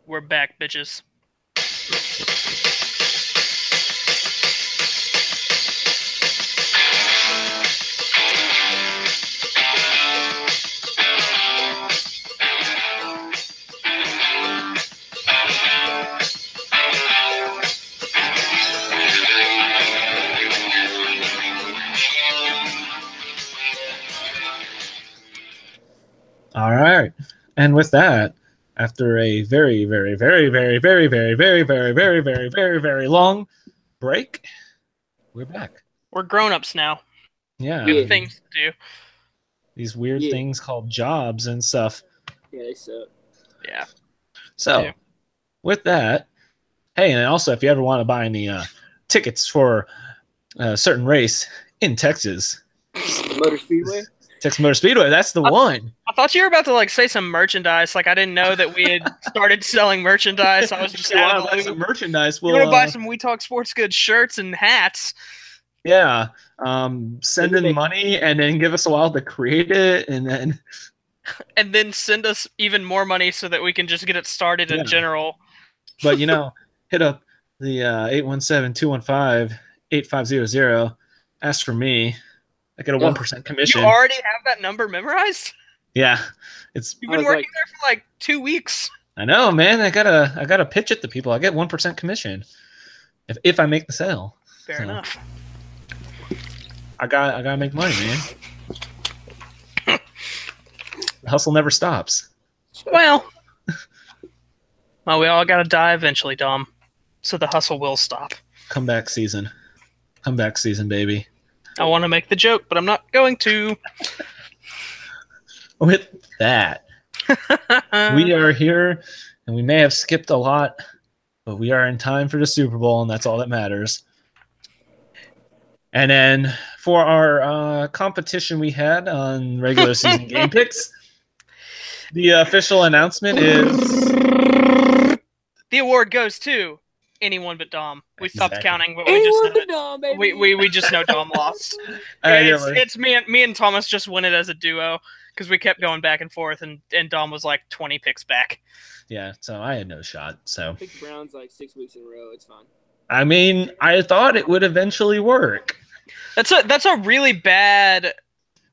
We're back, bitches. All right. And with that, after a very, very, very, very, very, very, very, very, very, very, very, very long break, we're back. We're grown-ups now. Yeah. We have things to do. These weird things called jobs and stuff. Yeah, they suck. Yeah. So, with that, hey, and also if you ever want to buy any tickets for a certain race in Texas, Motor Speedway. Texas Motor Speedway, that's the one. I thought you were about to like say some merchandise. Like I didn't know that we had started selling merchandise. I was just out of the loop. Some merchandise. You want to buy some We Talk Sports Goods shirts and hats? Yeah. Send in money and then give us a while to create it, and then send us even more money so that we can just get it started in general. But hit up the 817-215-8500. Ask for me. I get a 1% commission. You already have that number memorized? Yeah, you've been working there for like 2 weeks. I know, man. I gotta pitch it to people. I get 1% commission if I make the sale. Fair enough. I gotta make money, man. The hustle never stops. Well, we all gotta die eventually, Dom. So the hustle will stop. Comeback season, baby. I want to make the joke, but I'm not going to. With that, we are here, and we may have skipped a lot, but we are in time for the Super Bowl, and that's all that matters. And then for our competition we had on regular season game picks, the official announcement is... The award goes to anyone but Dom. We stopped counting, but we just know Dom lost. It's me and Thomas just win it as a duo because we kept going back and forth, and Dom was like 20 picks back. Yeah, so I had no shot. So I picked Browns like 6 weeks in a row. It's fine. I mean, I thought it would eventually work. That's a really bad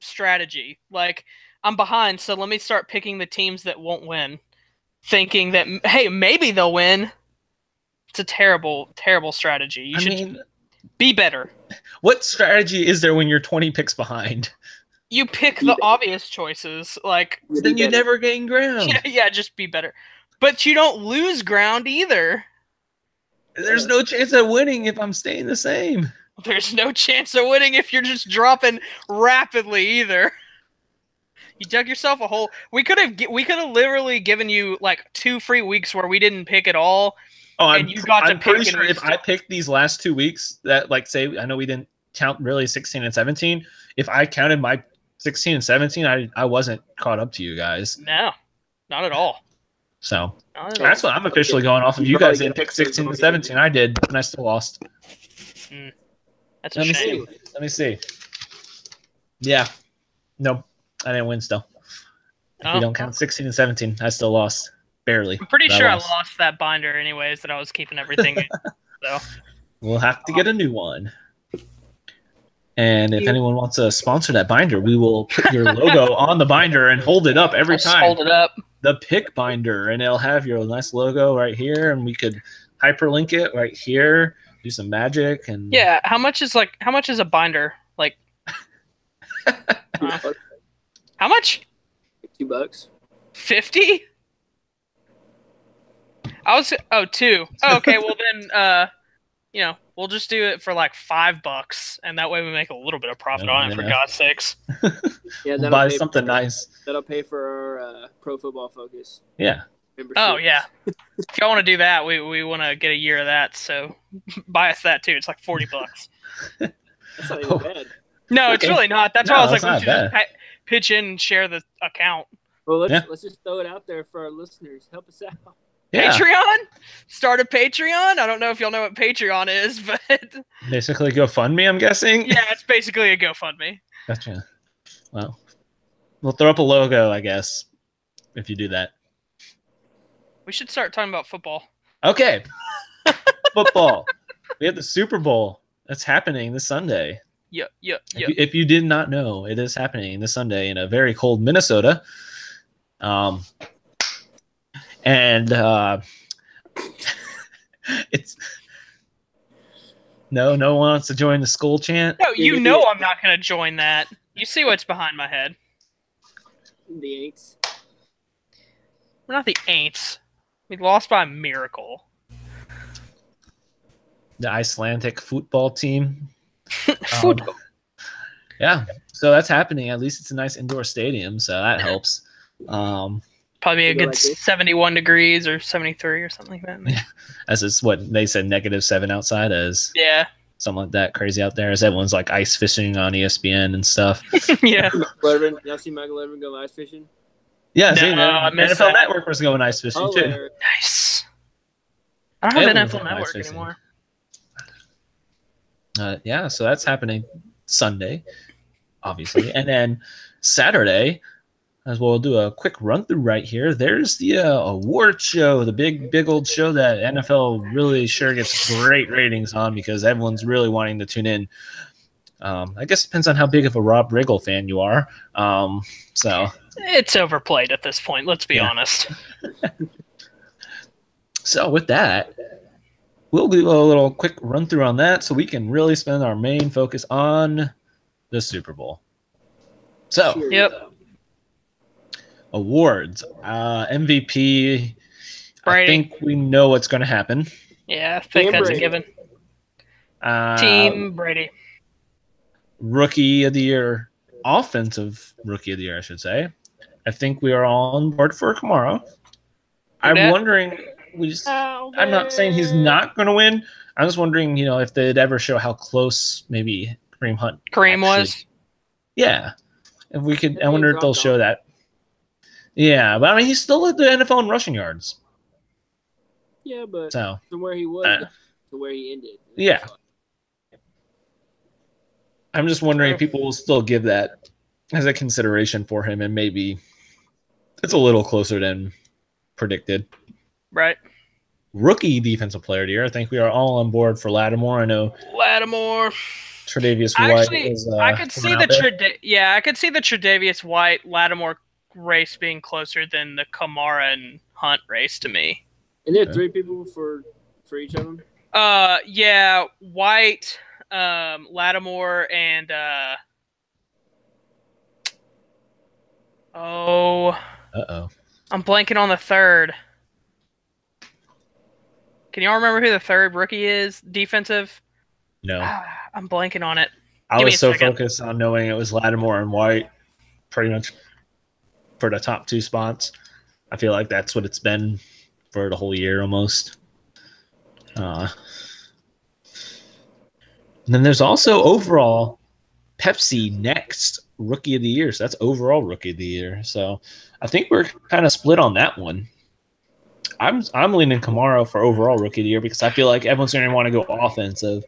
strategy. Like, I'm behind, so let me start picking the teams that won't win, thinking that, hey, maybe they'll win. It's a terrible, terrible strategy. You should be better. What strategy is there when you're 20 picks behind? You pick the obvious choices. Like, then you never gain ground. Yeah, just be better. But you don't lose ground either. There's no chance of winning if I'm staying the same. There's no chance of winning if you're just dropping rapidly either. You dug yourself a hole. We could have literally given you like 2 free weeks where we didn't pick at all. Oh, I'm pretty sure if I picked these last 2 weeks, that like say I know we didn't count really 16 and 17. If I counted my 16 and 17, I wasn't caught up to you guys. No, not at all. So that's what I'm officially going off of. You guys didn't pick 16 and 17. I did, and I still lost. That's a shame. Let me see. Yeah. No, I didn't win still. If you don't count 16 and 17, I still lost. Barely. I'm pretty sure I lost that binder anyways that I was keeping everything in. So we'll have to get a new one. And if anyone wants to sponsor that binder, we will put your logo on the binder and hold it up every time. Hold it up. The pick binder, and it'll have your nice logo right here, and we could hyperlink it right here. Do some magic and how much is a binder? Like how much? $2. 50? I was 2. Oh, okay, well then we'll just do it for like $5, and that way we make a little bit of profit on it, for God's sakes. Yeah, we'll buy something nice. That'll pay for our Pro Football Focus. Yeah. Oh yeah. If y'all want to do that, we want to get a year of that, so buy us that too. It's like $40. That's not even bad. No, it's really not. That's why I was like, we should just pitch in and share the account. Well, let's just throw it out there for our listeners. Help us out. Yeah. Patreon? Start a Patreon? I don't know if y'all know what Patreon is, but basically GoFundMe, I'm guessing. Yeah, it's basically a GoFundMe. Gotcha. Well, we'll throw up a logo, I guess, if you do that. We should start talking about football. Okay. Football. We have the Super Bowl. That's happening this Sunday. Yeah. If you did not know, it is happening this Sunday in a very cold Minnesota. It's no one wants to join the skull chant. No, you know I'm not going to join that. You see what's behind my head. The Aints. We're not the Aints. We lost by a miracle. The Icelandic football team. Football. Yeah, so that's happening. At least it's a nice indoor stadium, so that helps. Probably a good 71 degrees or 73 or something like that. As it's what they said, -7 outside as something like that crazy out there. As everyone's like ice fishing on ESPN and stuff. Yeah. Y'all see Michael Irvin go ice fishing? Yeah, NFL Network was going ice fishing too. Nice. I don't have NFL Network anymore. Yeah, so that's happening Sunday, obviously, and then Saturday. As well, we'll do a quick run through right here. There's the award show, the big old show that NFL really sure gets great ratings on because everyone's really wanting to tune in. I guess it depends on how big of a Rob Riggle fan you are. So it's overplayed at this point. Let's be honest. So with that, we'll do a little quick run through on that, so we can really spend our main focus on the Super Bowl. So yep. Awards, MVP. Brady. I think we know what's going to happen. Yeah, I think that's a given. Team Brady. Rookie of the Year, Offensive Rookie of the Year, I should say. I think we are all on board for Kamara. I'm wondering. I'm not saying he's not going to win. I'm just wondering, if they'd ever show how close maybe Kareem Hunt was. Yeah, if we could. I wonder if they'll show that. Yeah, but I mean, he's still at the NFL in rushing yards. Yeah, but from where he was to where he ended. Yeah. I'm just wondering if people will still give that as a consideration for him, and maybe it's a little closer than predicted. Right. Rookie Defensive Player of the Year. I think we are all on board for Lattimore. I know Lattimore. Tre'Davious White is I could see the Tre'Davious White Lattimore race being closer than the Kamara and Hunt race to me. And there are 3 people for each of them? Yeah, White, Lattimore, and I'm blanking on the third. Can y'all remember who the third rookie is? Defensive? No. I'm blanking on it. I was so focused on knowing it was Lattimore and White pretty much for the top 2 spots. I feel like that's what it's been for the whole year almost. And then there's also overall Pepsi Next Rookie of the Year. So that's overall Rookie of the Year. So I think we're kind of split on that one. I'm leaning Kamara for overall Rookie of the Year because I feel like everyone's going to want to go offensive.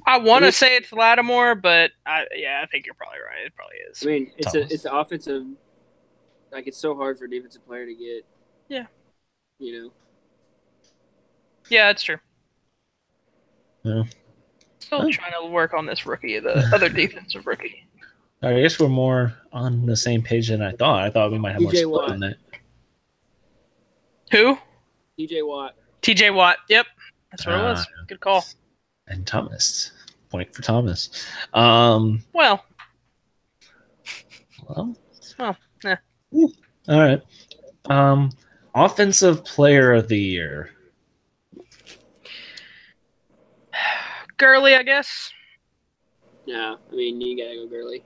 I want to say it's Lattimore, but I think you're probably right. It probably is. I mean, it's an offensive. Like, it's so hard for a defensive player to get. Yeah. Yeah, that's true. Yeah. Still trying to work on this rookie, the other defensive rookie. I guess we're more on the same page than I thought. I thought we might have more split on that. Who? TJ Watt. TJ Watt. Yep. That's what it was. Good call. And Thomas. Point for Thomas. Well. Yeah. All right. Offensive Player of the Year. Gurley, I guess. Yeah, I mean, you gotta go Gurley.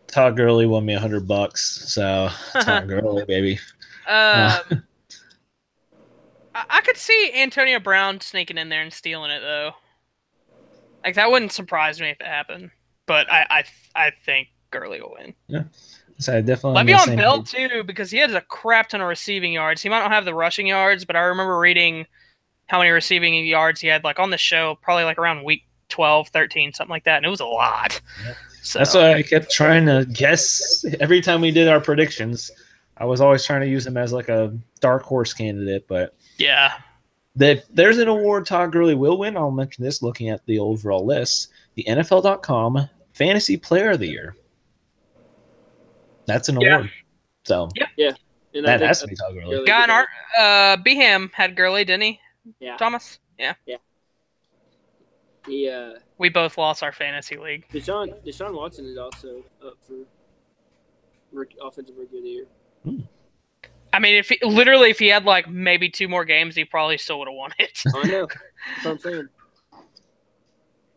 Todd Gurley won me $100, so Todd Gurley, baby. I could see Antonio Brown sneaking in there and stealing it, though. Like, that wouldn't surprise me if it happened. But I think Gurley will win. Yeah. So I definitely Le'Veon Bell, too, because he has a crap ton of receiving yards. He might not have the rushing yards, but I remember reading how many receiving yards he had, like, on the show, probably, like, around week 12, 13, something like that, and it was a lot. Yeah. So that's why I kept trying to guess every time we did our predictions. I was always trying to use him as like a dark horse candidate, but yeah. There's an award Todd Gurley will win. I'll mention this looking at the overall list. The NFL.com Fantasy Player of the Year. That's an award. So yeah. That has to be Todd Gurley. Guy in art, Beham had Gurley, didn't he? Yeah. Thomas? Yeah. We both lost our fantasy league. Deshaun Watson is also up for offensive rookie of the year. I mean, if he had like maybe 2 more games, he probably still would have won it. I know. That's what I'm saying.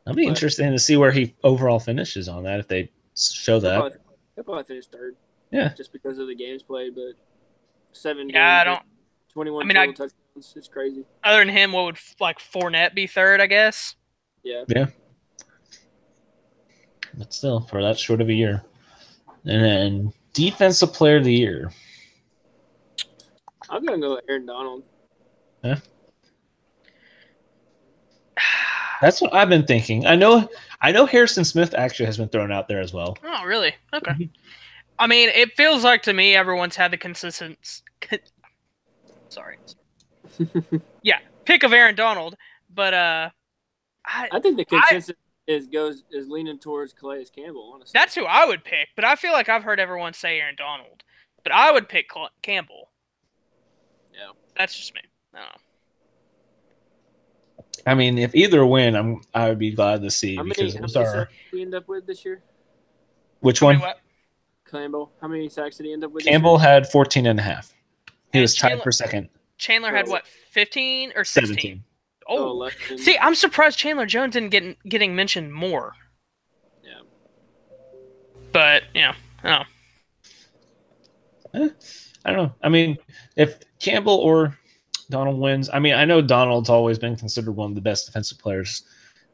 It'll be interesting to see where he overall finishes on that if they show that. He'll probably finish 3rd. Yeah. Just because of the games played, but 7 games. I don't. 21 total touchdowns. It's crazy. Other than him, what would Fournette be 3rd? I guess. Yeah. Yeah. But still, for that short of a year, and then Defensive Player of the Year. I'm gonna go with Aaron Donald. Yeah. That's what I've been thinking. I know Harrison Smith actually has been thrown out there as well. Oh, really? Okay. Mm-hmm. I mean, it feels like to me everyone's had the consistent. Sorry. Yeah, pick of Aaron Donald, but I think the consensus is leaning towards Calais Campbell. Honestly, that's who I would pick. But I feel like I've heard everyone say Aaron Donald, but I would pick Campbell. Yeah, that's just me. I don't know. I mean, if either win, I would be glad to see. How many sacks did he end up with this year? Which one? Campbell. How many sacks did he end up with? Campbell had 14 and a half. He was tied for second. Chandler had what, 15 or 16? 17. Oh, see, I'm surprised Chandler Jones didn't getting mentioned more. Yeah, but I don't know. I don't know. I mean, if Campbell or Donald wins, I mean, I know Donald's always been considered one of the best defensive players,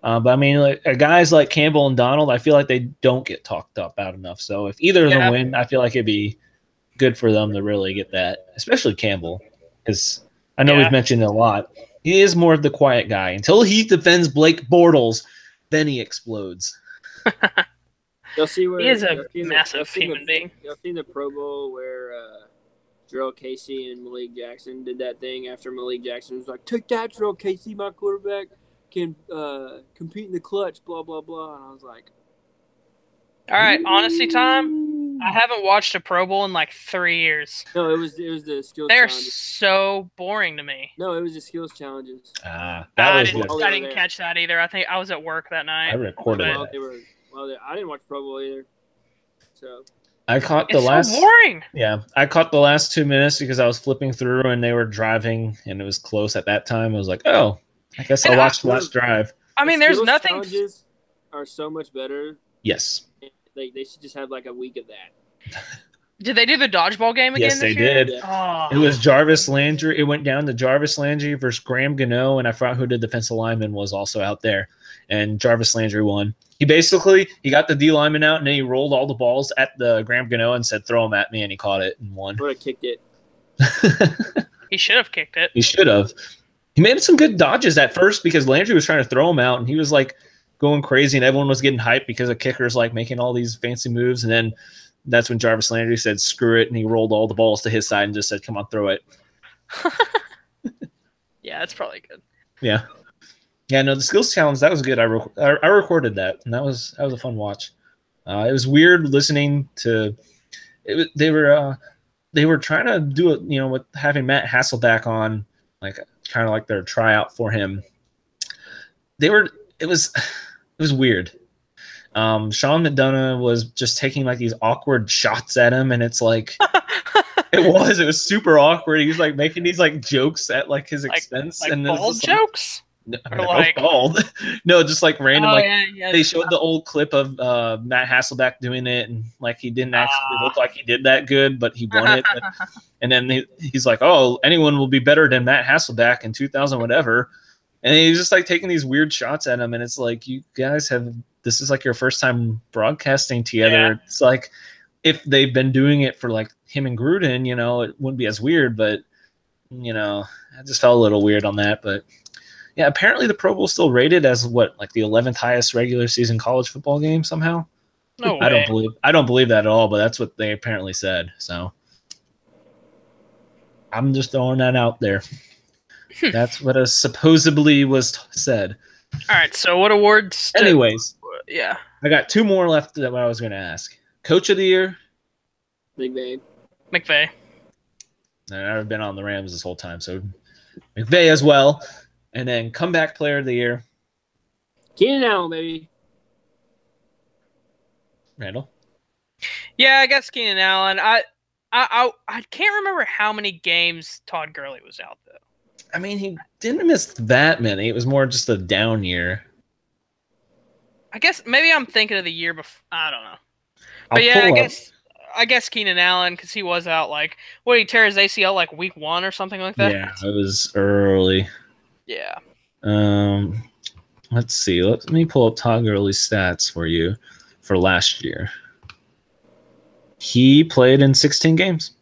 but I mean, like guys like Campbell and Donald, I feel like they don't get talked about enough. So if either of them win, I feel like it'd be good for them to really get that, especially Campbell, because I know we've mentioned it a lot. He is more of the quiet guy until he defends Blake Bortles, then he explodes. You'll see where he is a massive human being. You'll see the Pro Bowl where Jarrell Casey and Malik Jackson did that thing after Malik Jackson was like, "Take that, Jarrell Casey, my quarterback can compete in the clutch." Blah blah blah, and I was like, "All right, honesty time." I haven't watched a Pro Bowl in like 3 years. No, it was the skills. They're challenges. so boring to me. No, it was the skills challenges. I didn't catch that either. I think I was at work that night. I recorded that. I didn't watch Pro Bowl either. So I caught the last. So boring. Yeah, I caught the last 2 minutes because I was flipping through and they were driving and it was close at that time. I was like, oh, I guess I'll watch the last drive. I mean, there's nothing. Challenges are so much better. Yes. They should just have like a week of that. Did they do the dodgeball game again? Yes, they did. Oh. It was Jarvis Landry. It went down to Jarvis Landry versus Graham Gano, and I forgot who the defensive lineman was also out there. And Jarvis Landry won. He got the D lineman out, and then he rolled all the balls at the Graham Gano and said, "Throw them at me," and he caught it and won. Would have kicked it. He should have kicked it. He should have. He made some good dodges at first because Landry was trying to throw him out, and he was like going crazy, and everyone was getting hyped because the kicker's like making all these fancy moves, and then that's when Jarvis Landry said, "Screw it," and he rolled all the balls to his side and just said, "Come on, throw it." Yeah, that's probably good. Yeah. Yeah, no, the skills challenge, that was good. I recorded that, and that was a fun watch. It was weird listening to it. They were trying to do it, with having Matt Hasselbeck on, like kind of like their tryout for him. It was weird. Sean McDonough was just taking like these awkward shots at him, and it's like it was super awkward. He was like making these like jokes at like his expense, like and bald jokes. No, like bald. No, just like random. They showed the old clip of Matt Hasselbeck doing it, and like he didn't actually look like he did that good, but he won it. And then he's like, "Oh, anyone will be better than Matt Hasselbeck in 2000 whatever." And he's just like taking these weird shots at him, and it's like, you guys this is like your first time broadcasting together. Yeah. It's like if they've been doing it for like him and Gruden, it wouldn't be as weird, but I just felt a little weird on that. But yeah, apparently the Pro Bowl still rated as like the 11th highest regular season college football game somehow. No way. I don't believe that at all, but that's what they apparently said. So I'm just throwing that out there. That's what supposedly was said. All right, so what awards? Anyways, yeah. I got 2 more left that I was going to ask. Coach of the Year? McVay. I've been on the Rams this whole time, so McVay as well. And then Comeback Player of the Year? Keenan Allen, baby. Randall? Yeah, I guess Keenan Allen. I can't remember how many games Todd Gurley was out, though. I mean, he didn't miss that many. It was more just a down year. I guess maybe I'm thinking of the year before. I don't know. But yeah, I guess Keenan Allen, because he was out he tear his ACL week 1 or something like that? Yeah, it was early. Yeah. Let's see. Let me pull up Todd Gurley's stats for you for last year. He played in 16 games.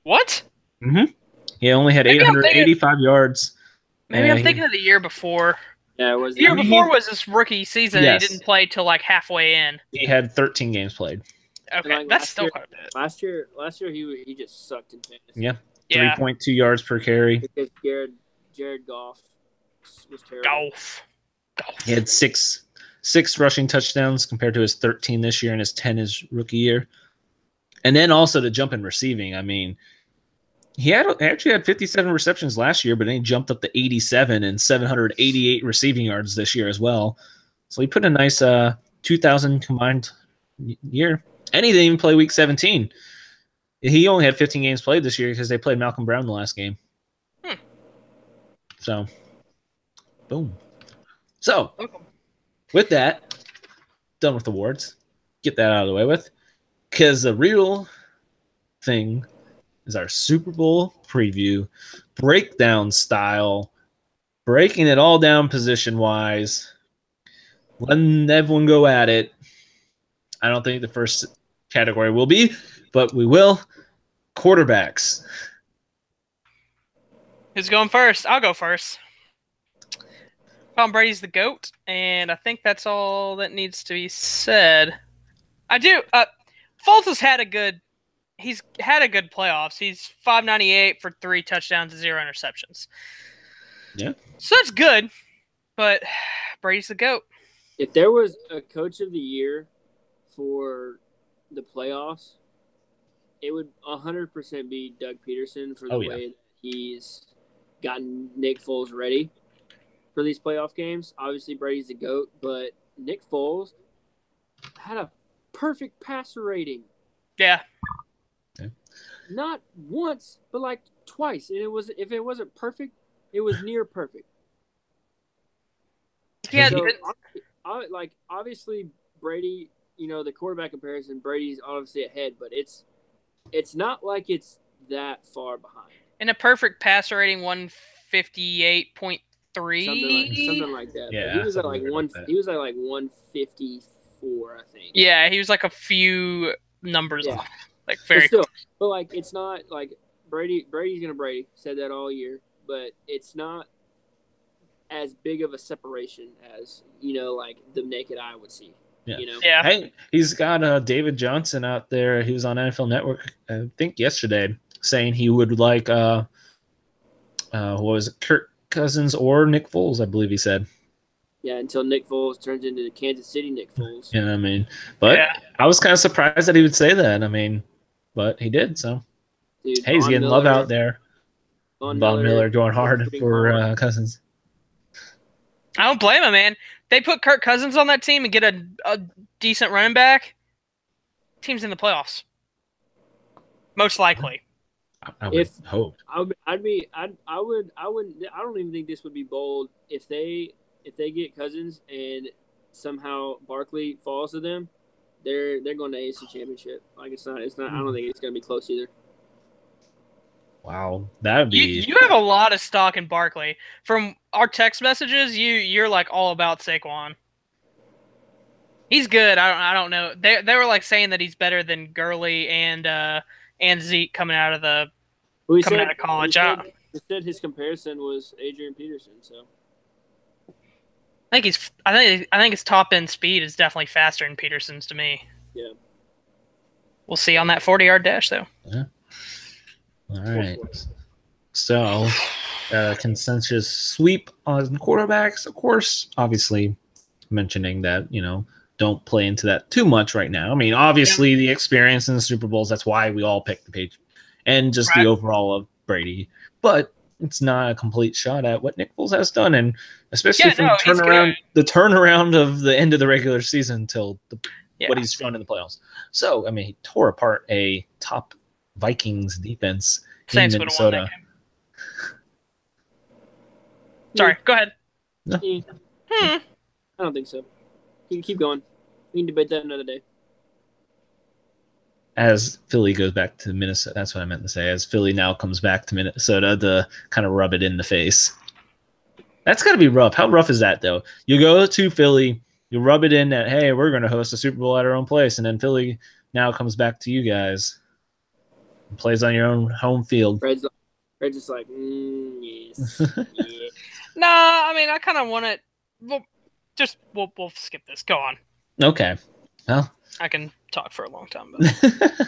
What? Mm-hmm. He only had 885 yards. Maybe I'm thinking of the year before. Yeah, it was. The year before was his rookie season. Yes. And he didn't play till halfway in. He had 13 games played. Okay, that's still quite a bit. Last year he just sucked in fantasy. Yeah, 3.2 yards per carry. Because Jared Goff was terrible. Goff. He had six rushing touchdowns compared to his 13 this year and his 10 his rookie year. And then also to jump in receiving, I mean, he actually had 57 receptions last year, but then he jumped up to 87 and 788 receiving yards this year as well. So he put a nice 2,000 combined year. And he didn't even play Week 17. He only had 15 games played this year because they played Malcolm Brown the last game. So, boom. So, with that, done with awards. Get that out of the way with. Because the real thing is our Super Bowl preview, breakdown style, breaking it all down position-wise, letting everyone go at it. I don't think the first category will be, but we will. Quarterbacks. Who's going first? I'll go first. Tom Brady's the GOAT, and I think that's all that needs to be said. I do. Foles has had a good. He's had a good playoffs. He's 598 for 3 touchdowns and 0 interceptions. Yeah. So that's good, but Brady's the GOAT. If there was a coach of the year for the playoffs, it would 100% be Doug Peterson for the way that he's gotten Nick Foles ready for these playoff games. Obviously, Brady's the GOAT, but Nick Foles had a perfect passer rating. Yeah. Not once, but twice. And if it wasn't perfect, it was near perfect. Yeah. So, obviously Brady, the quarterback comparison, Brady's obviously ahead, but it's not like it's that far behind. In a perfect passer rating, 158.3. Something like that. Yeah, but he was at He was at 154, I think. Yeah, he was a few numbers off, very. But still, but it's not Brady's gonna Brady. Said that all year, but it's not as big of a separation as the naked eye would see. Yeah. Yeah. Hey, he's got David Johnson out there. He was on NFL Network, I think yesterday, saying he would like what was it, Kirk Cousins or Nick Foles, I believe he said. Yeah, until Nick Foles turns into the Kansas City Nick Foles. Yeah, I mean, but I was kind of surprised that he would say that. I mean, but he did. So, dude, hey, he's getting love out there. Von Miller going hard for Cousins. I don't blame him, man. They put Kirk Cousins on that team and get a decent running back. Team's in the playoffs, most likely. I would hope. I don't even think this would be bold if they get Cousins and somehow Barkley falls to them. They're going to AFC Championship. It's not. I don't think it's going to be close either. Wow, that would be. You have a lot of stock in Barkley. From our text messages, you're all about Saquon. He's good. I don't know. They were saying that he's better than Gurley and Zeke coming out of college. He said his comparison was Adrian Peterson. So I think his top end speed is definitely faster than Peterson's to me. Yeah. We'll see on that 40-yard dash though. Yeah. All right. So, consensus sweep on quarterbacks, of course, obviously mentioning that, don't play into that too much right now. I mean, obviously the experience in the Super Bowls, that's why we all picked the Patriots, and just the overall of Brady. But it's not a complete shot at what Nick Foles has done, and especially from the turnaround of the end of the regular season till what he's shown in the playoffs. So, I mean, he tore apart a top Vikings defense in Minnesota. Sorry, go ahead. No. I don't think so. You can keep going. We can debate that another day. As Philly goes back to Minnesota, that's what I meant to say. As Philly now comes back to Minnesota to kind of rub it in the face. That's got to be rough. How rough is that, though? You go to Philly, you rub it in that, hey, we're going to host a Super Bowl at our own place, and then Philly now comes back to you guys and plays on your own home field. Red's just like, yes. Yeah. Nah, I mean, I kind of want it. We'll skip this. Go on. Okay. Well, I can talk for a long time about it.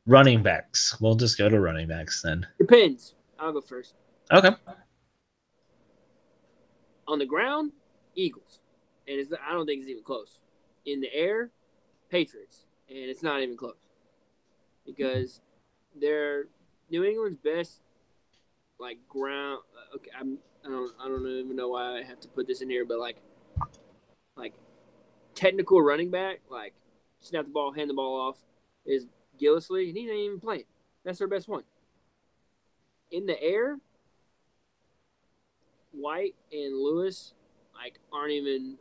Running backs. We'll just go to running backs then. Depends. I'll go first. Okay. On the ground, Eagles. And I don't think it's even close. In the air, Patriots. And it's not even close. Because they're New England's best, ground. Okay, I don't even know why I have to put this in here, but like technical running back, snap the ball, hand the ball off, is Gillislee, and he ain't even playing. That's their best one. In the air, White and Lewis aren't even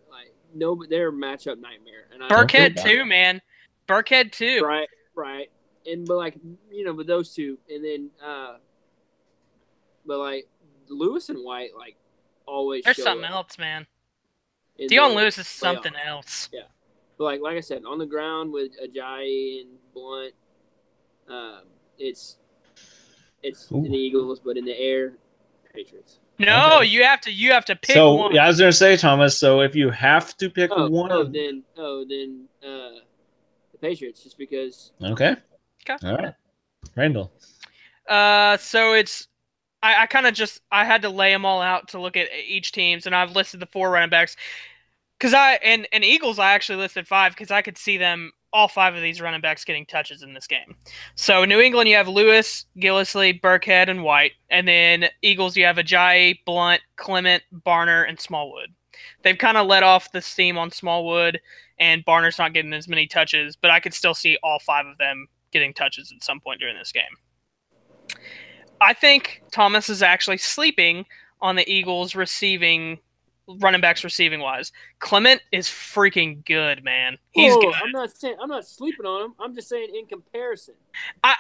but they're a matchup nightmare. And Burkhead too, man. Burkhead too. Right. And but those two, and then Lewis and White always. There's something else, man. Dion Lewis is something else. Yeah, but like I said, on the ground with Ajayi and Blunt, it's the Eagles, but in the air, Patriots. No, okay. you have to pick one. Yeah, I was gonna say, Thomas. So if you have to pick one, then the Patriots, just because. Okay. All right, Randell. So it's. I kind of I had to lay them all out to look at each teams, and I've listed the 4 running backs. Because and Eagles, I actually listed 5 because I could see them, all 5 of these running backs getting touches in this game. So New England, you have Lewis, Gillislee, Burkhead, and White. And then Eagles, you have Ajayi, Blunt, Clement, Barner, and Smallwood. They've kind of let off the steam on Smallwood, and Barner's not getting as many touches, but I could still see all 5 of them getting touches at some point during this game. I think Thomas is actually sleeping on the Eagles running backs receiving wise. Clement is freaking good, man. He's good. I'm not sleeping on him. I'm just saying in comparison. I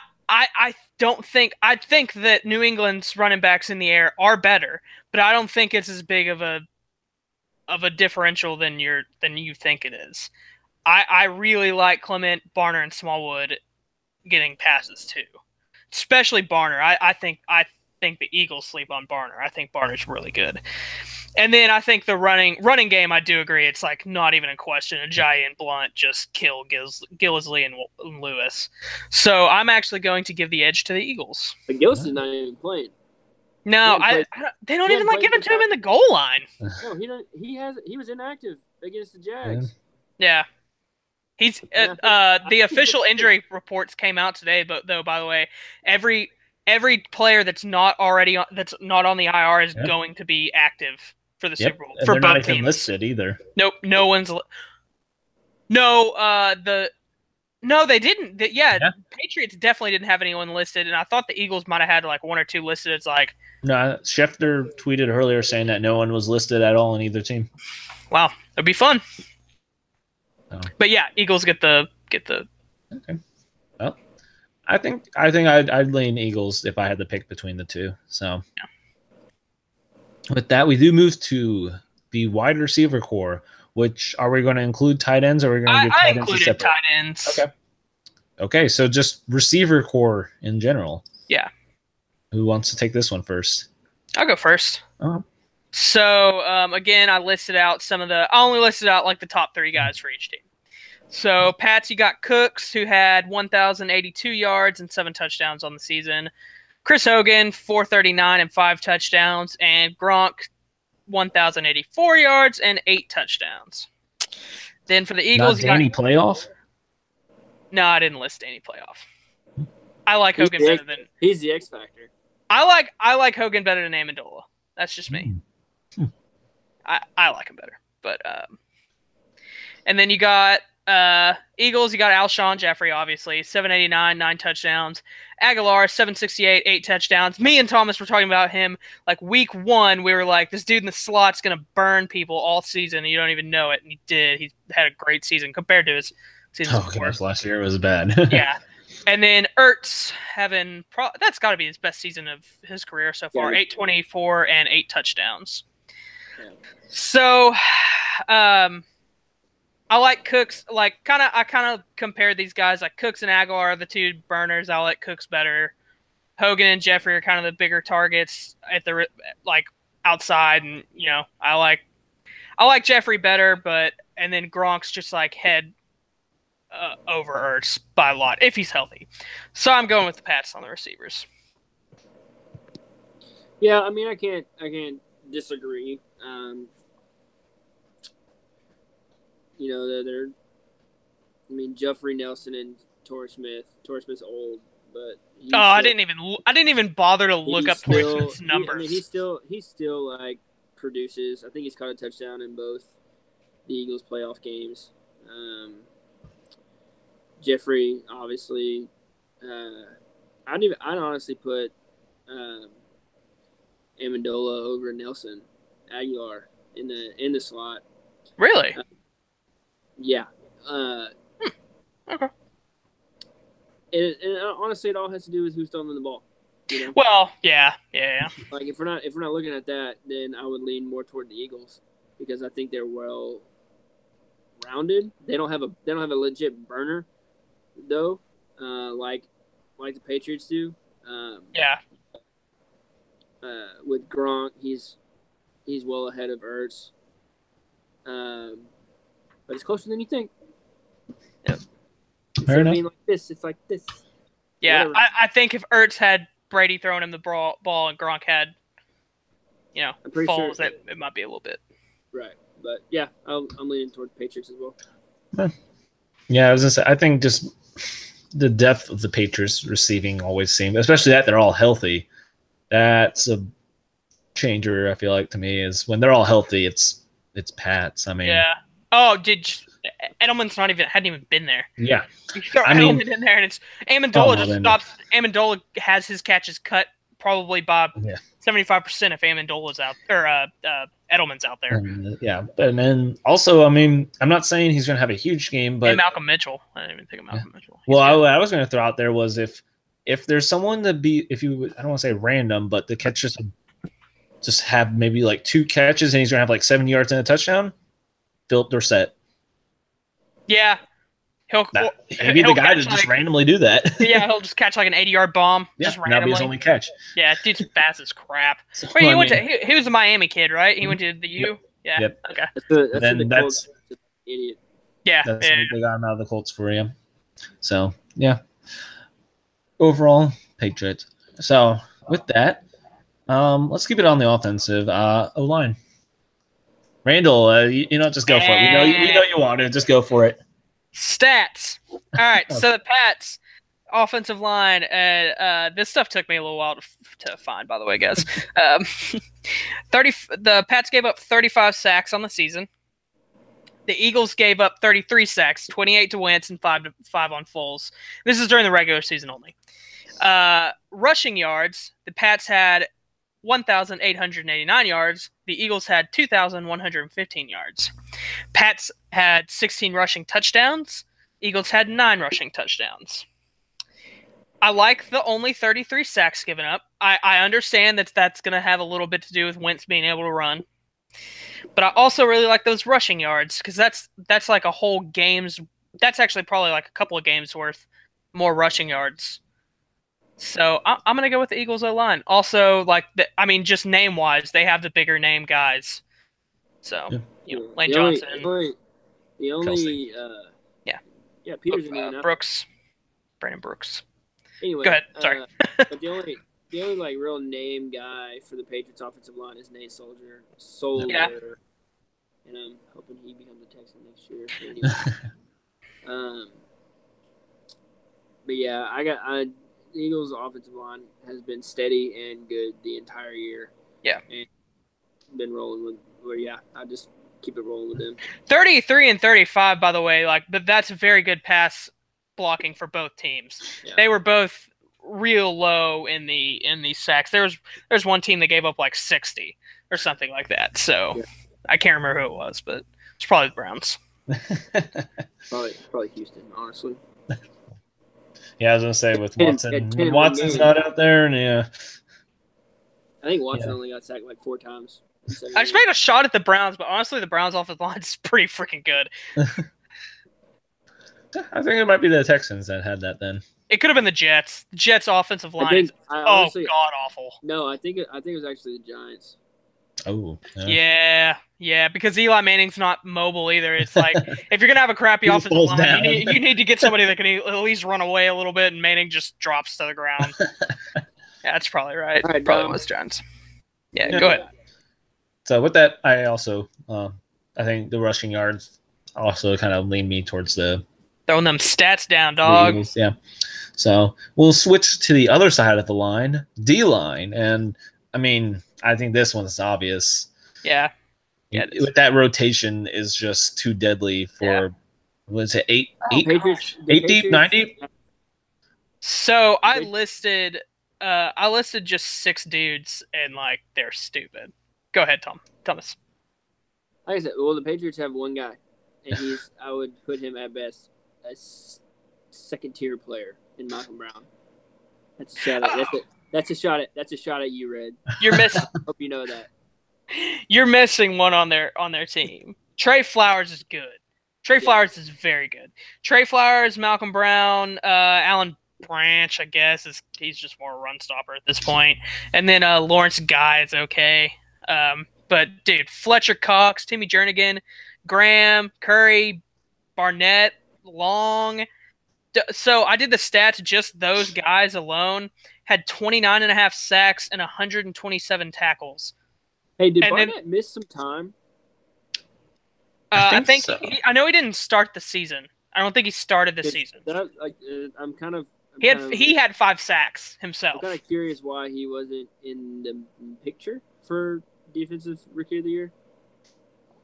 think that New England's running backs in the air are better, but I don't think it's as big of a differential than you think it is. I really like Clement, Barner, and Smallwood getting passes too. Especially Barner. I think the Eagles sleep on Barner. I think Barner's really good. And then I think the running game, I do agree. It's not even a question. Ajayi and Blunt just kill Gillislee and Lewis. So I'm actually going to give the edge to the Eagles. But Gillis is not even playing. No, they don't even give it to him in the goal line. No, he was inactive against the Jags. Yeah. He's the official injury reports came out today, but by the way, every player that's not on the IR is going to be active for the Super Bowl. And for they're both not even teams. Listed either. Nope, no one's. No, they didn't. Patriots definitely didn't have anyone listed, and I thought the Eagles might have had 1 or 2 listed. It's no. Schefter tweeted earlier saying that no one was listed at all in either team. Wow, it'd be fun. Oh. But yeah, Eagles get the. Okay. Well, I think I'd lean Eagles if I had to pick between the two. So with that, we do move to the wide receiver core. Which are we going to include tight ends, or are we going to do tight ends? I included tight ends. Okay. So just receiver core in general. Yeah. Who wants to take this one first? I'll go first. Uh-huh. So, again, I only listed out the top 3 guys for each team. So, Pats, you got Cooks, who had 1,082 yards and 7 touchdowns on the season. Chris Hogan, 439 and 5 touchdowns, and Gronk, 1,084 yards and 8 touchdowns. Then for the Eagles, not Danny playoff. No, I didn't list Danny playoff. I like Hogan better than he's the X factor. I like Hogan better than Amendola. That's just me. I like him better, but and then you got Eagles. You got Alshon Jeffrey, obviously, 789, 9 touchdowns. Aguilar, 768, 8 touchdowns. Me and Thomas were talking about him like week 1. We were like, this dude in the slot's gonna burn people all season, and you don't even know it. And he did. He had a great season compared to his season before. Gosh, last year was bad. Yeah. And then Ertz that's got to be his best season of his career so far. 824 and 8 touchdowns. Yeah. So, I like Cooks. I kind of compared these guys. Like Cooks and Aguilar are the 2 burners. I like Cooks better. Hogan and Jeffrey are kind of the bigger targets at the outside, and I like Jeffrey better. And then Gronk's just like head over Ertz by a lot if he's healthy. So I'm going with the Pats on the receivers. Yeah, I mean I can't disagree. They're Jeffrey Nelson and Torrey Smith. Torrey Smith's old, but I didn't even bother to look up Torrey Smith's numbers. He still like produces. I think he's caught a touchdown in both the Eagles playoff games. Jeffrey, obviously, I'd honestly put Amendola over Nelson Aguilar in the slot. Really? Yeah. Okay. And honestly, it all has to do with who's throwing the ball. Well, yeah. Like if we're not looking at that, then I would lean more toward the Eagles because I think they're well rounded. They don't have a legit burner though, like the Patriots do. Yeah. With Gronk, he's well ahead of Ertz. But it's closer than you think. Yeah. Fair enough. It's like this. Yeah, I think if Ertz had Brady throwing him the ball and Gronk had, Foles, sure it might be a little bit. Right, but yeah, I'm leaning toward the Patriots as well. Yeah, I was gonna say, I think just the depth of the Patriots receiving always seems, especially that they're all healthy. That's a changer. I feel like to me is when they're all healthy, it's Pats. I mean, yeah. Oh, Edelman's hadn't even been there. Yeah, you throw Edelman in there, and it's Amendola just stops. Amendola has his catches cut probably by 75% if Amendola's out or Edelman's out there. And then also, I mean, I'm not saying he's going to have a huge game, but and Malcolm Mitchell. I didn't even think of Malcolm Mitchell. Well, I was going to throw out there was if there's someone to be, I don't want to say random, but the catch just have maybe like 2 catches and he's going to have like 7 yards and a touchdown. Philip Dorsett. Yeah. He'll be the guy to just randomly do that. Yeah, he'll just catch like an 80-yard bomb. Yeah, just randomly. That'll be his only catch. Yeah, dude's fast as crap. Wait, he was a Miami kid, right? He went to the U? Yeah. Yep. Okay. That's idiot. Yeah. That's they got him out of the Colts for you. So, yeah. Overall, Patriots. So, with that, let's keep it on the offensive. O-line. Randall, just go for it. We know you want it. Just go for it. Stats. All right. So the Pats offensive line. This stuff took me a little while to find, by the way, guys. The Pats gave up 35 sacks on the season. The Eagles gave up 33 sacks, 28 to Wentz and 5 on Foles. This is during the regular season only. Rushing yards. The Pats had 1,889 yards. The Eagles had 2,115 yards. Pats had 16 rushing touchdowns. Eagles had 9 rushing touchdowns. I like the only 33 sacks given up. I understand that's going to have a little bit to do with Wentz being able to run. But I also really like those rushing yards because that's like a whole game's. That's actually probably like a couple of games worth more rushing yards. So I'm gonna go with the Eagles O-line. Also, just name wise, they have the bigger name guys. So Lane Johnson, the only Peters Brooks, Brandon Brooks. Anyway, go ahead. Sorry. But the the only like real name guy for the Patriots offensive line is Nate Soldier. Yeah. And I'm hoping he becomes a Texan next year. Anyway. But yeah, the Eagles' offensive line has been steady and good the entire year. Yeah. And been rolling with. Well, yeah, I just keep it rolling with them. 33 and 35, by the way, but that's a very good pass blocking for both teams. Yeah. They were both real low in the sacks. There's one team that gave up like 60 or something like that. So yeah. I can't remember who it was, but it's probably the Browns. probably Houston, honestly. Yeah, I was gonna say with Watson. When Watson's not out there, and yeah. I think Watson only got sacked like 4 times. I just made a shot at the Browns, but honestly, the Browns' offensive line is pretty freaking good. I think it might be the Texans that had that then. It could have been the Jets. The Jets' offensive line is god awful. No, I think it was actually the Giants. Oh. Yeah, because Eli Manning's not mobile either. It's like if you're gonna have a crappy offensive line, you need to get somebody that can at least run away a little bit, and Manning just drops to the ground. Yeah, that's probably right. Probably was Giants. Yeah, go ahead. So with that, I also I think the rushing yards also kind of lean me towards the throwing them stats down, dog. Eagles, yeah. So we'll switch to the other side of the line, D-line, and I mean I think this one's obvious. Yeah. With that rotation is just too deadly for what's it, 8 deep, 9 deep? So I listed just 6 dudes and like they're stupid. Go ahead, Thomas. Like I said, well the Patriots have one guy. And I would put him at best as second tier player in Malcolm Brown. That's a shot at that's a shot at you, Red. You're missing hope you know that. You're missing one on their team. Trey Flowers is good. Trey Flowers is very good. Trey Flowers, Malcolm Brown, Alan Branch, I guess, he's just more a run stopper at this point. And then Lawrence Guy is okay. But dude, Fletcher Cox, Timmy Jernigan, Graham, Curry, Barnett, Long. So I did the stats. Just those guys alone had 29.5 sacks and 127 tackles. Hey, did Barnett miss some time? I think so. I know he didn't start the season. I don't think he started the season. He had 5 sacks himself. I'm kind of curious why he wasn't in the picture for Defensive Rookie of the Year.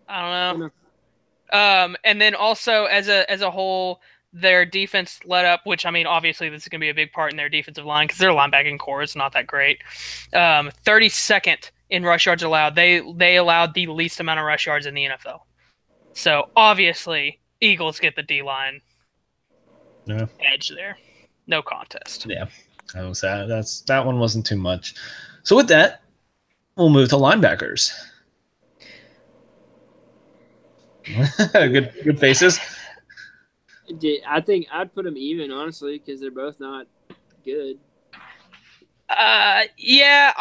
I don't know. And then also as a whole, their defense let up, which I mean, obviously this is going to be a big part in their defensive line because their linebacking core is not that great. 32nd in rush yards allowed. They allowed the least amount of rush yards in the NFL. So obviously, Eagles get the D-line edge there. No contest. Yeah, I was that one wasn't too much. So with that, we'll move to linebackers. Good faces. I think I'd put them even, honestly, because they're both not good. Yeah,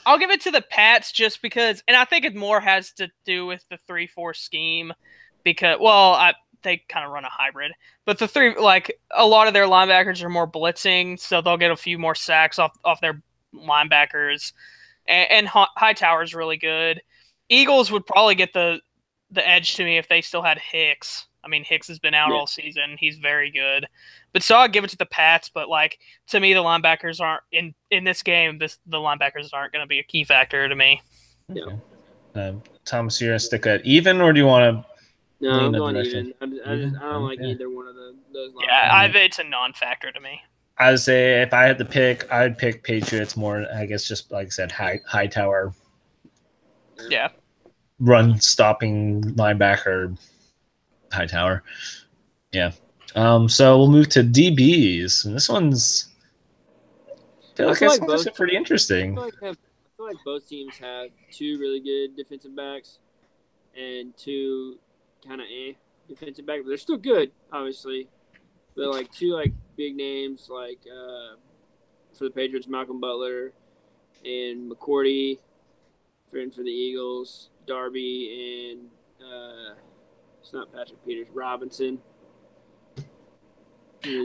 I'll give it to the Pats just because, and I think it more has to do with the 3-4 scheme because, they kind of run a hybrid, but a lot of their linebackers are more blitzing, so they'll get a few more sacks off their linebackers, and Hightower's really good. Eagles would probably get the edge to me if they still had Hicks. I mean, Hicks has been out all season. He's very good. But so I'd give it to the Pats, but to me, the linebackers aren't in this game. The linebackers aren't going to be a key factor to me. Yeah. Thomas, you're going to stick at even, or do you want to? No, I'm going even. I don't like either one of those linebackers. Yeah, it's a non-factor to me. I would say if I had to pick, I'd pick Patriots more. I guess just like I said, Hightower. Yeah. Run stopping linebacker. Hightower. Yeah. So we'll move to DBs. And this one's I feel like both pretty interesting. I feel like both teams have 2 really good defensive backs and 2 kind of defensive backs. But they're still good, obviously. They're 2 big names for the Patriots, Malcolm Butler and McCourty for the Eagles, Darby and it's not Patrick Peters, Robinson.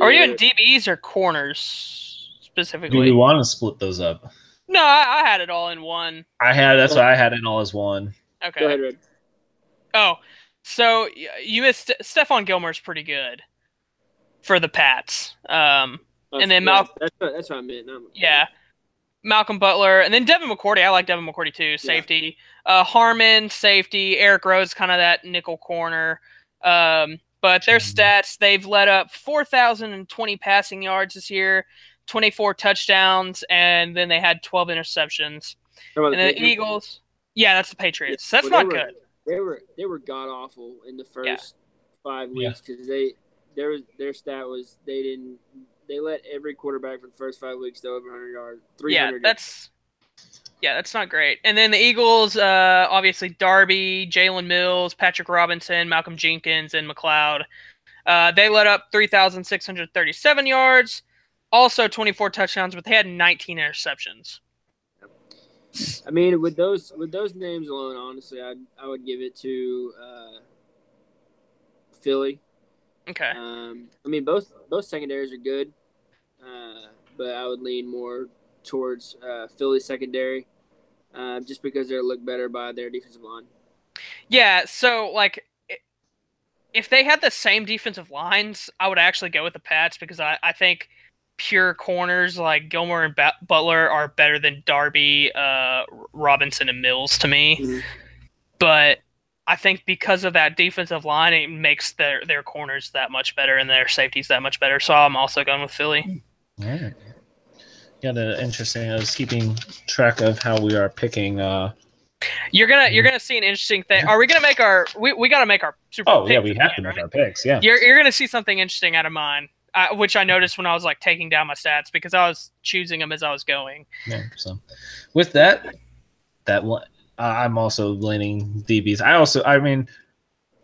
Are we doing DBs or corners? specifically. Do you want to split those up? No, I had it all in one. That's why I had it all as one. Okay. Go ahead, Red. Oh, so you missed Stephon Gilmore's pretty good for the Pats. And then Malcolm. That's what I meant. Yeah, Malcolm Butler, and then Devin McCourty. I like Devin McCourty too. Safety. Yeah. Harmon, safety. Eric Rose, kind of that nickel corner. But their stats, they've let up 4,020 passing yards this year, 24 touchdowns, and then they had 12 interceptions. And the Eagles, that's the Patriots. Yeah, that's not good. They were god awful in the first 5 weeks because their stat was they let every quarterback for the first 5 weeks go over 100 yards, 300 yards. That's not great. And then the Eagles, obviously Darby, Jalen Mills, Patrick Robinson, Malcolm Jenkins, and McLeod. They let up 3,637 yards, also 24 touchdowns, but they had 19 interceptions. I mean, with those names alone, honestly, I would give it to Philly. Okay. I mean, both secondaries are good, but I would lean more towards Philly secondary, just because they look better by their defensive line. Yeah, so like, if they had the same defensive lines, I would actually go with the Pats because I think pure corners like Gilmore and Butler are better than Darby, Robinson, and Mills to me. Mm-hmm. But I think because of that defensive line, it makes their corners that much better and their safeties that much better. So I'm also going with Philly. All right. Interesting. I was keeping track of how we are picking. You're gonna see an interesting thing. Are we gonna make our? We got to make our Super Bowl. Oh yeah, we have to make our picks. Yeah. You're gonna see something interesting out of mine, which I noticed when I was like taking down my stats because I was choosing them as I was going. Yeah. So, with that one, I'm also leaning DBs. I don't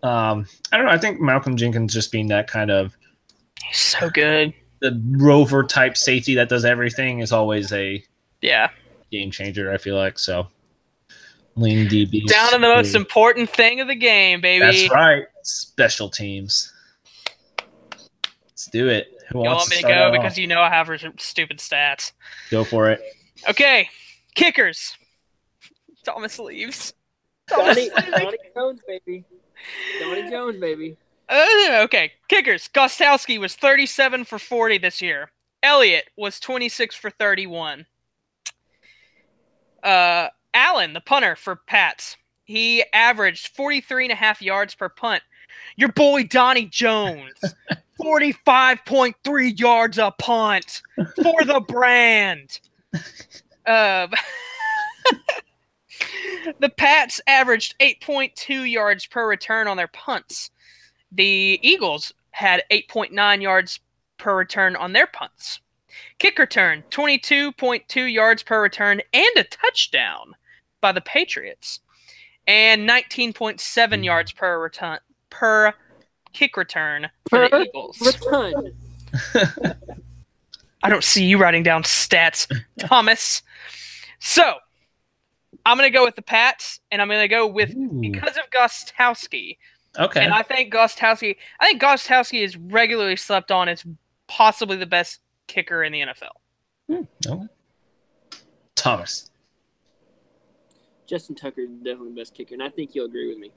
know. I think Malcolm Jenkins just being that kind of. He's so good. The rover type safety that does everything is always a game changer. I feel like so. Lean DBs down to the most important thing of the game, baby. That's right. Special teams. Let's do it. You want me to go because you know I have stupid stats. Go for it. Okay, kickers. Thomas leaves. Donnie Jones, baby. Donnie Jones, baby. Okay, kickers. Gostowski was 37 for 40 this year. Elliott was 26 for 31. Allen, the punter for Pats, he averaged 43.5 yards per punt. Your boy Donnie Jones, 45.3 yards a punt for the brand. The Pats averaged 8.2 yards per return on their punts. The Eagles had 8.9 yards per return on their punts. Kick return, 22.2 yards per return and a touchdown by the Patriots. And 19.7 yards per kick return for the Eagles. I don't see you writing down stats, Thomas. So, I'm going to go with the Pats, and I'm going to go with because of Gostowski. Okay. And I think Gostowski is regularly slept on as possibly the best kicker in the NFL. Okay. Thomas. Justin Tucker is definitely the best kicker, and I think you'll agree with me.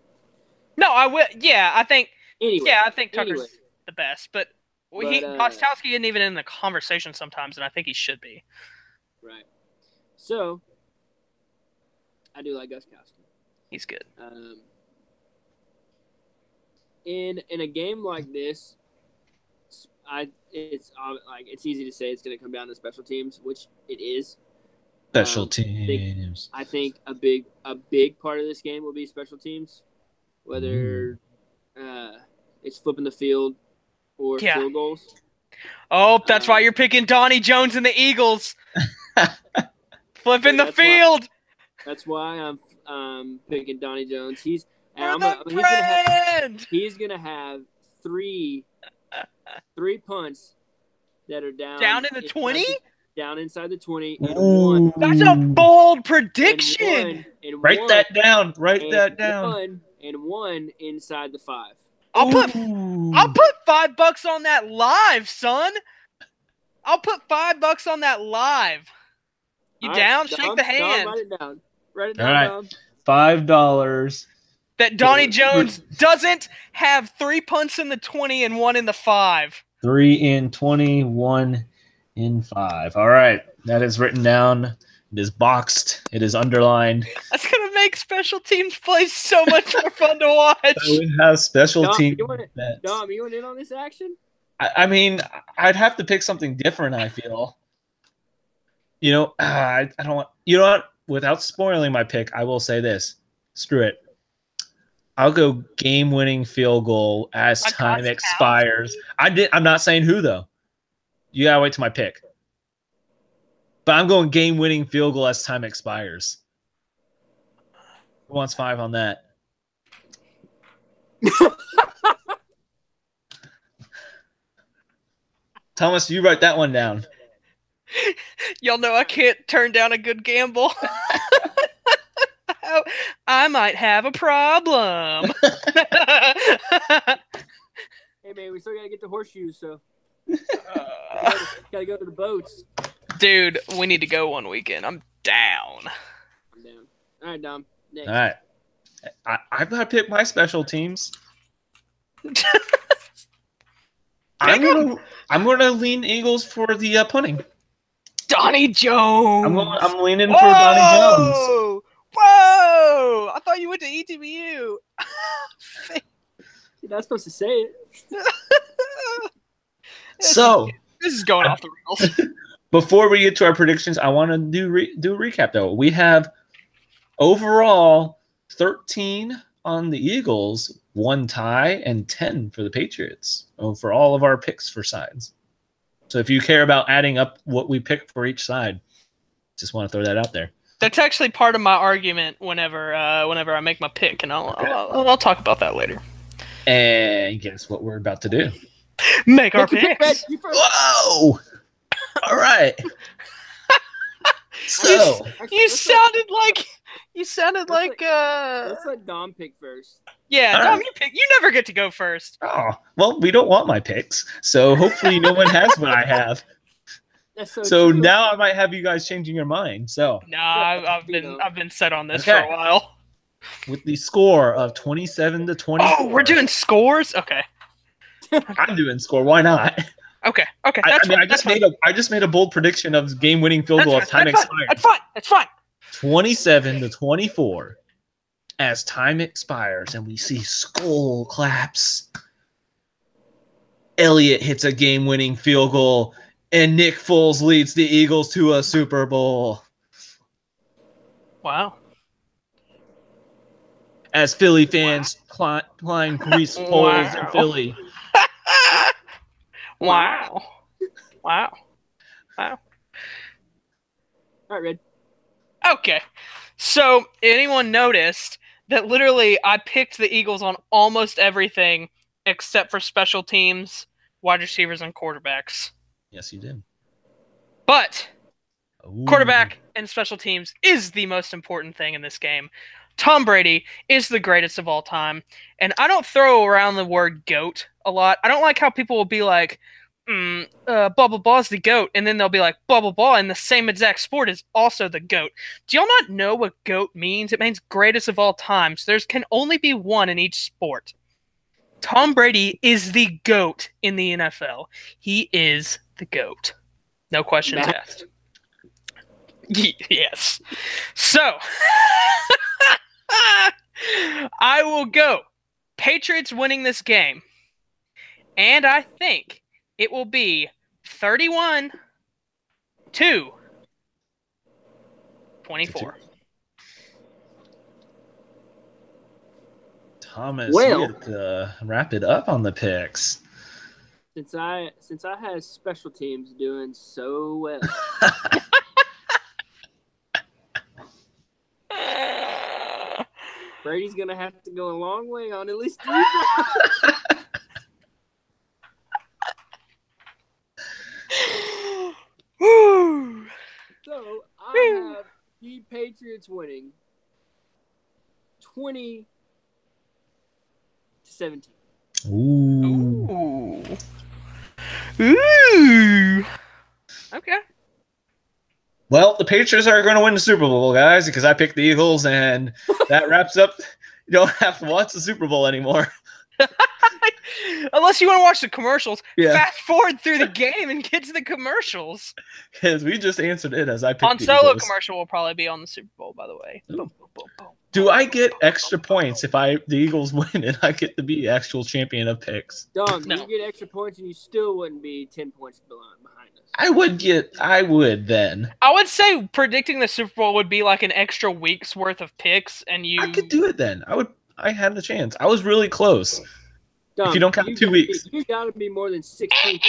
No, I will. Yeah, I think. Anyway, yeah, I think Tucker's the best, but Gostowski isn't even in the conversation sometimes, and I think he should be. Right. So, I do like Gostowski. He's good. In a game like this, it's easy to say it's going to come down to special teams, which it is. Special teams. I think a big part of this game will be special teams, whether it's flipping the field or field goals. Oh, that's why you're picking Donnie Jones and the Eagles. Flipping the field. That's why I'm picking Donnie Jones. He's gonna have three punts that are down in the 20. Down inside the 20. That's a bold prediction. Write that down. Write that down. And one inside the 5. I'll put $5 on that live, son. I'll put $5 on that live. You down? Shake the hand. Write it down. Write it All down, right. $5. That Donnie Jones doesn't have 3 punts in the 20 and 1 in the 5. 3 in 20, 1 in 5. All right. That is written down. It is boxed. It is underlined. That's going to make special teams play so much more fun to watch. So we have special team bets. Dom, you want in on this action? I mean, I'd have to pick something different, I feel. You know, I don't want... You know what? Without spoiling my pick, I will say this. Screw it. I'll go game-winning field goal as time expires. I'm not saying who, though. You got to wait till my pick. But I'm going game-winning field goal as time expires. Who wants 5 on that? Thomas, you write that one down. Y'all know I can't turn down a good gamble. I might have a problem. Hey, man, we still got to get the horseshoes, so. Gotta go to the boats. Dude, we need to go one weekend. I'm down. I'm down. All right, Dom. Next. All right. I've got to pick my special teams. I'm gonna lean Eagles for the punting. Donnie Jones. I'm leaning for Donnie Jones. Whoa! I thought you went to ETBU. You're not supposed to say it. So this is going off the rails. Before we get to our predictions, I want to do a recap though. We have overall 13 on the Eagles, 1 tie, and 10 for the Patriots for all of our picks for sides. So if you care about adding up what we pick for each side, just want to throw that out there. That's actually part of my argument whenever I make my pick, and I'll talk about that later. And guess what we're about to do? Make our picks. Whoa! All right. So you sounded like let's let Dom pick first. Yeah, Dom, you pick. You never get to go first. Oh, well, we don't want my picks, so hopefully no one has what I have. That's so now I might have you guys changing your mind. So I've been set on this for a while. With the score of 27 to 24. Oh, we're doing scores? Okay. I'm doing score. Why not? Okay. I just made a bold prediction of game-winning field goal as time expired. That's fine. 27 to 24 as time expires, and we see skull claps. Elliott hits a game-winning field goal, and Nick Foles leads the Eagles to a Super Bowl. Wow. As Philly fans climb grease poles in Philly. Wow. All right, Red. Okay. So, anyone noticed that literally I picked the Eagles on almost everything except for special teams, wide receivers, and quarterbacks? Yes, you did. But quarterback and special teams is the most important thing in this game. Tom Brady is the greatest of all time. And I don't throw around the word GOAT a lot. I don't like how people will be like, blah, blah, blah is the GOAT. And then they'll be like, blah, blah, blah, and the same exact sport is also the GOAT. Do y'all not know what GOAT means? It means greatest of all time. So there can only be one in each sport. Tom Brady is the GOAT in the NFL. He is the GOAT. No questions asked. Yes. So, I will go Patriots winning this game. And I think it will be 31-24. Thomas, you get to wrap it up on the picks. Since I had special teams doing so well. Brady's gonna have to go a long way on at least 3. So I have the Patriots winning 20-17. Ooh. Ooh. Okay. Well, the Patriots are going to win the Super Bowl, guys, because I picked the Eagles, and that wraps up. You don't have to watch the Super Bowl anymore. Unless you want to watch the commercials. Yeah. Fast forward through the game and get to the commercials. Because we just answered it as I picked the Solo Eagles. Commercial will probably be on the Super Bowl, by the way. Boom, boom, boom, boom. Do I get extra points if the Eagles win and I get to be actual champion of picks? Dom, you get extra points and you still wouldn't be 10 points behind us. I would then. I would say predicting the Super Bowl would be like an extra week's worth of picks, and I could do it then. I had the chance. I was really close. Dom, if you don't count 2 weeks. You gotta be more than 16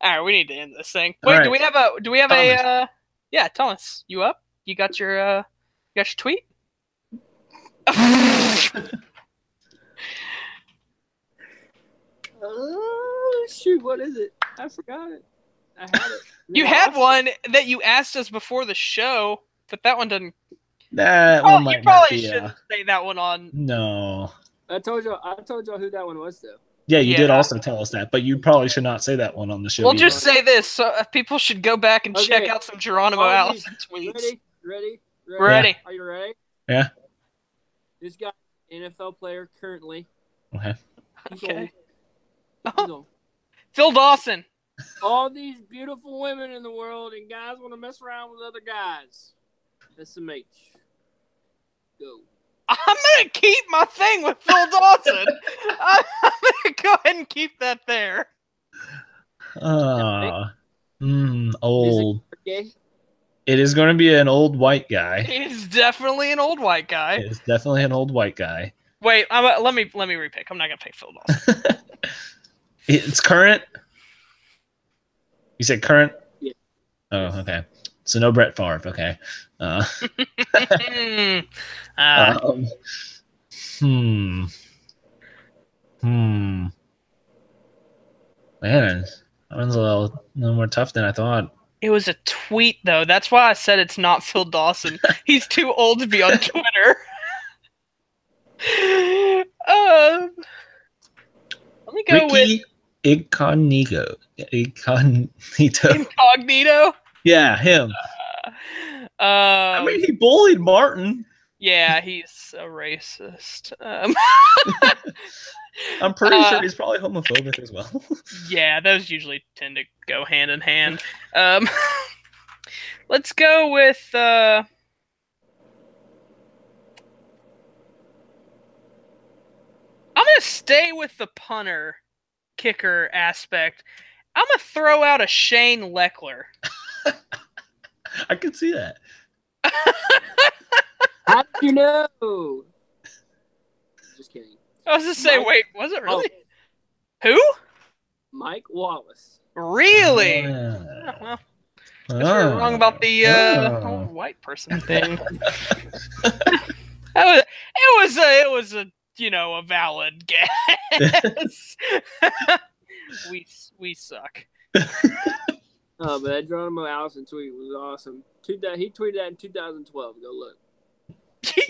All right, we need to end this thing. Wait, right. do we have a yeah, Thomas, you up? You got your tweet? Oh shoot, what is it? I forgot it. I had it. You had one that you asked us before the show, but that one doesn't. That one might you probably not be, shouldn't say that one on. No. I told y'all who that one was though. Yeah, you did also tell us that, but you probably should not say that one on the show. We'll just say this, so people should go back and check out some Geronimo Allison tweets. Ready? Ready. Are you ready? Yeah. This guy, NFL player currently. Okay. He's old. Phil Dawson. All these beautiful women in the world, and guys want to mess around with other guys. SMH. Go. I'm going to keep my thing with Phil Dawson. I'm going to go ahead and keep that there. Old. It is going to be an old white guy. He's definitely an old white guy. It is definitely an old white guy. Wait, let me repick. I'm not going to pick Phil Dawson. It's current? You said current? Yeah. Oh, okay. So no Brett Favre. Okay. Man, that one's a little more tough than I thought. It was a tweet, though. That's why I said it's not Phil Dawson. He's too old to be on Twitter. Let me go with Incognito. Yeah, him. I mean, he bullied Martin. Yeah, he's a racist. I'm pretty sure he's probably homophobic as well. Yeah, those usually tend to go hand in hand. Let's go with... I'm going to stay with the punter kicker aspect. I'm going to throw out a Shane Leckler. I can see that. How did you know? Just kidding. I was just saying, wait, was it really? Who? Mike Wallace. Really? Well, we were wrong about the whole white person thing. It was a a valid guess. we suck. Oh, but that Geronimo Allison tweet was awesome. He tweeted that in 2012. Go look.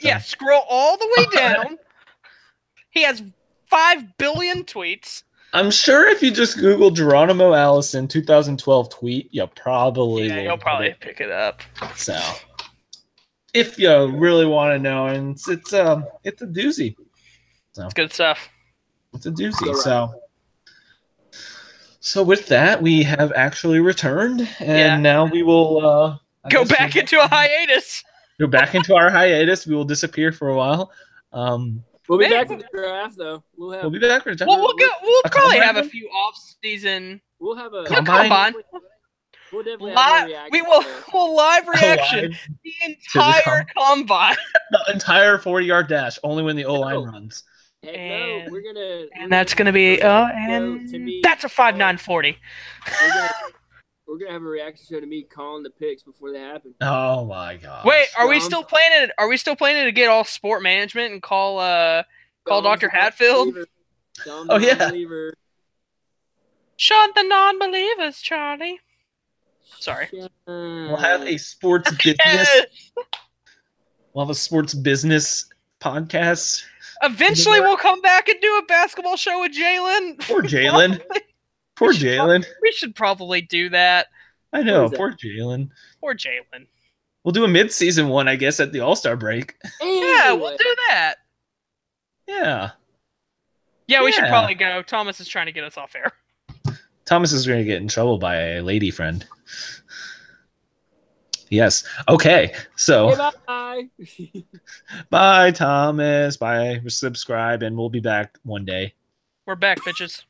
Yeah, scroll all the way down. He has 5 billion tweets. I'm sure if you just Google Geronimo Allison 2012 tweet, you'll probably pick it up. So, if you really want to know, and it's a doozy. So, it's good stuff. It's a doozy. So with that, we have actually returned, and now we will go back into a hiatus. Go back into our hiatus. We will disappear for a while. We'll be back for the draft, though. We'll be back for the draft. We'll probably have a few off-season. We'll have a combine. We'll definitely have a reaction. We'll live reaction the entire combine. The entire 40-yard dash, only when the O-line runs. And that's gonna be that's a 5.940. We're gonna have a reaction show to me calling the picks before they happen. Oh my god! Wait, are we still planning? Are we still planning to get all sport management and call Dr. Hatfield? Oh yeah. Sean the non-believers, Charlie. Sorry. We'll have a sports business. We'll have a sports business podcast. Eventually, we'll come back and do a basketball show with Jalen. Poor Jalen. Poor Jalen. We should probably do that. I know. Poor Jalen. Poor Jalen. We'll do a mid-season one, I guess, at the All-Star break. Yeah, we'll do that. Yeah. Yeah, we should probably go. Thomas is trying to get us off air. Thomas is going to get in trouble by a lady friend. Yes. Okay. So. Hey, bye. Bye, Thomas. Bye. Subscribe, and we'll be back one day. We're back, bitches.